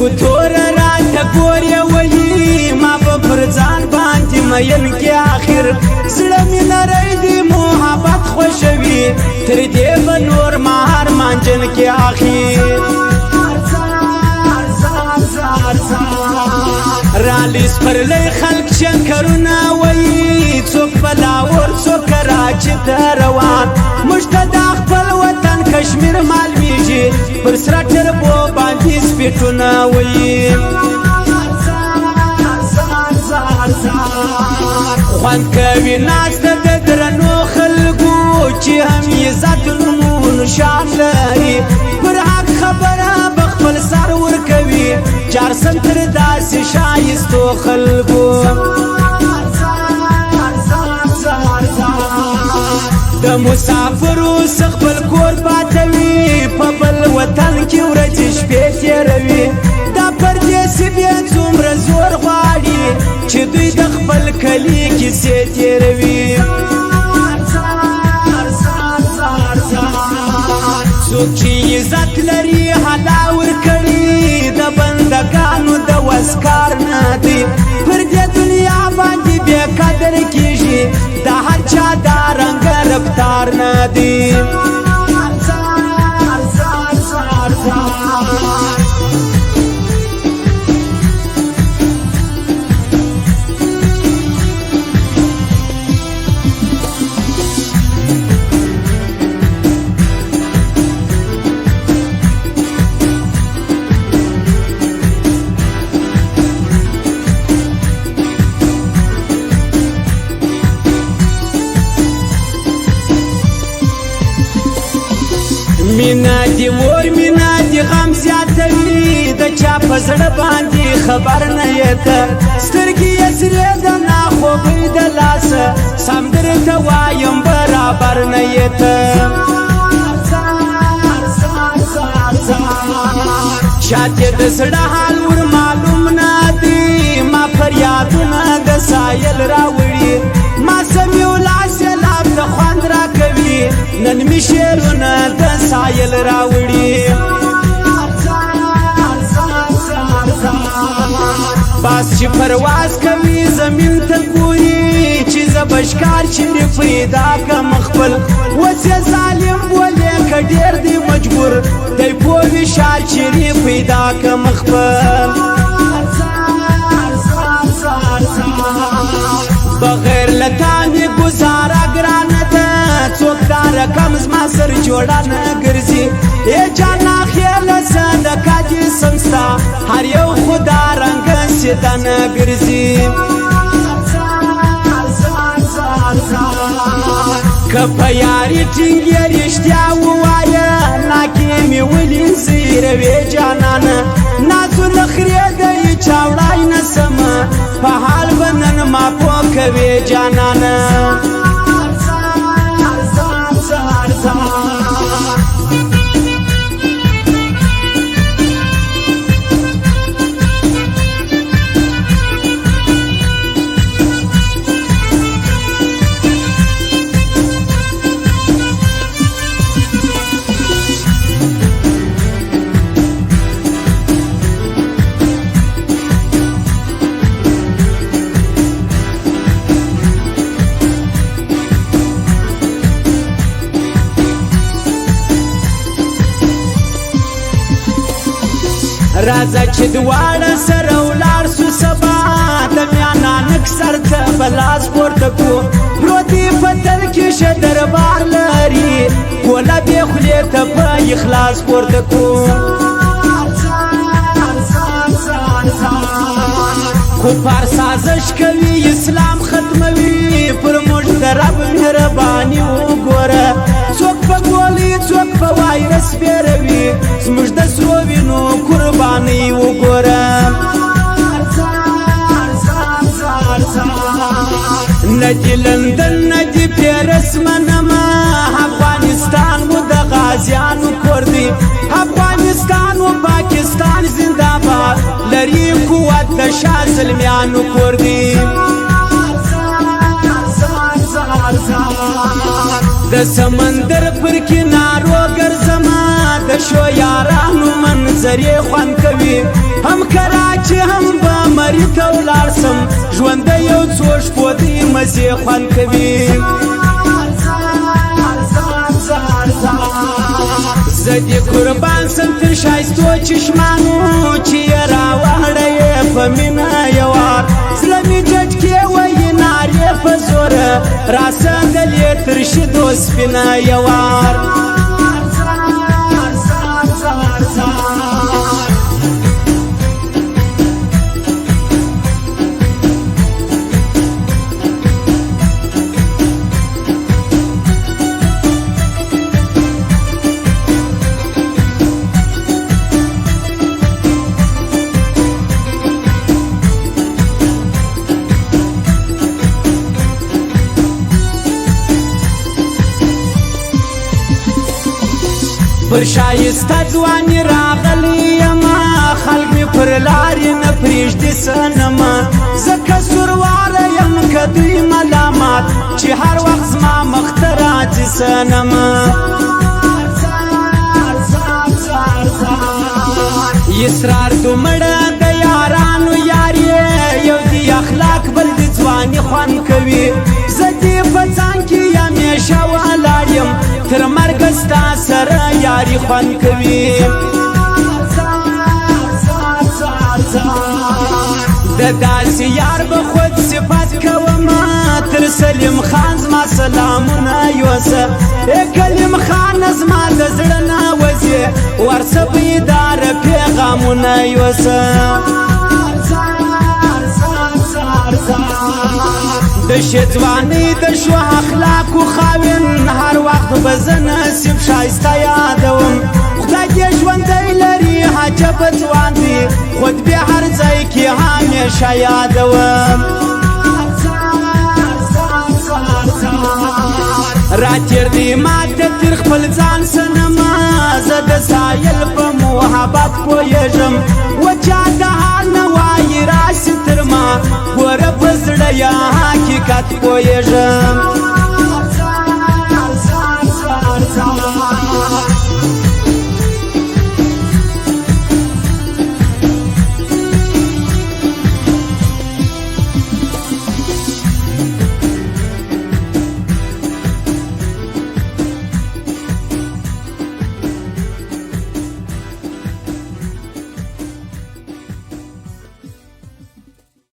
سترګو تور راته ګورې ولي ما به پر ځان باندې مین کې آخر زړه مې نری دی محبت خوښوي تر دې به نور مهار مانجن کې آخر رالیس پرلی خلق شنکرونه وی څوک بلاور څوک کراچي ته روان موږ ته د خپل وطن کشمیر معلومیږي پر سره ټربو باندې سپیټونه وی خوند کوي ناسته د درنو خلکو چې هم عزت لمونو شان لري پر حق خبره به خپل سر ورکوي چار سنتر داسې شایستو خلکو د مسافرو څخه خپل کور پاتوي په بل وطن کې ورځې شپې تېروي دا پردیسي بیا څومره زور غواړي چې دوی د خپل کلي کیسې تېروي څوک چې عزت لري حلا ورکړي د بندګانو د وس کار نه دی پر دې دنیا باندې بې قدر کېږي د هر چا دا رنګ رفتار نه دی مینا دی ور مینا دی غم زیاتوي د چا په زړه باندې خبر نه یته سترګې یې سرې د ناخوبۍ د لاسه سمدر ته وایم برابر نه یته شاته د زړه حال ور معلوم نه دی ما فریادونه د سایل راوړي ما سمیو لاس لاب د خوند را کوي نن می شعرونه د سایل راوړي باس چې پرواز کوي زمین ته ګوري چې زبشکار چې پیدا کم خپل وسه ظالم بولې کډیر دی مجبور دی پوي شال چې پیدا کم خپل بغیر لتانی گزارا گرانه ده څوک دا رقم زما سر جوړه نه ګرځي ای جانا خیال صدقه دې سمستا هر یو خدا رنګ سیدا نه ګرځي که په یاري ټینګې رښتیا ووایه ناکې مې ولې زیروې جانانه نازو نخرې دی چاوړای نه سمه په حال به نن ما پوه کوې جانانه راځه چې دواړه سره ولاړ سو سبا د میانانک سر ته بلاس پورته کو پروتي فتل کې شه دربار لري کوله به خولې ته په اخلاص پورته کو کفار سازش کوي اسلام ختموي پر موږ د رب مهرباني وګوره څوک په ګولۍ څوک په وایرس بیروي زموږ د سرو وینو قرباني وګوره ندی لندن ندی پیرس منما افغانستان مو د غازیانو کور دی افغانستان و پاکستان زنده باد لري قوت د شاه زلمیانو کور دی د سمندر پر کنارو ګرځما د شو یارانو منظرې خوند کوي هم کراچی هم به مري ته ولاړ سم ژوندی یو څو شپو دی مزې خوند کوي زه دې قربان سم تر ښایستو چشمانو چې یې راوهړه یې په مینه یوار زړه مې جټکې وایي نارې په زوره راسندلې تر شیدو سپینه یوار پر شایسته ځواني راغلی یمه خلک مې پر لارې نه پرېږدي صنمه زه قصورواره یم که دوی ملامات چې هر وخت زما مخ ته راځي صنمه اسرار دومره د یارانو یار یې یو دی اخلاق بل د ځواني خوند کوي زه دې په ځان کې همیشه ولاړ یم تر مرګه ستا سره یاري خوند کوي د داسې یار به خود صفت کومه تر سلیم خان زما سلامونه یوسه کلیم خان زما د زړه نه وځي ورسه بیداره پیغامونه یوسه د ښځوانۍ د ښو اخلاقو خاوین هر وخت به زه نصیب ښایسته یادوم خدای دې ژوندی لري عجبه ځوان دی خود بیا هر ځای کې همیشه یادوم راتېر دی ماته تر خپل ځان صنمه زه د سایل په محبت پوهېږم و چا د حال نه وایي راسي تر ما ګوره په زړه یا حقیقت پوهېږم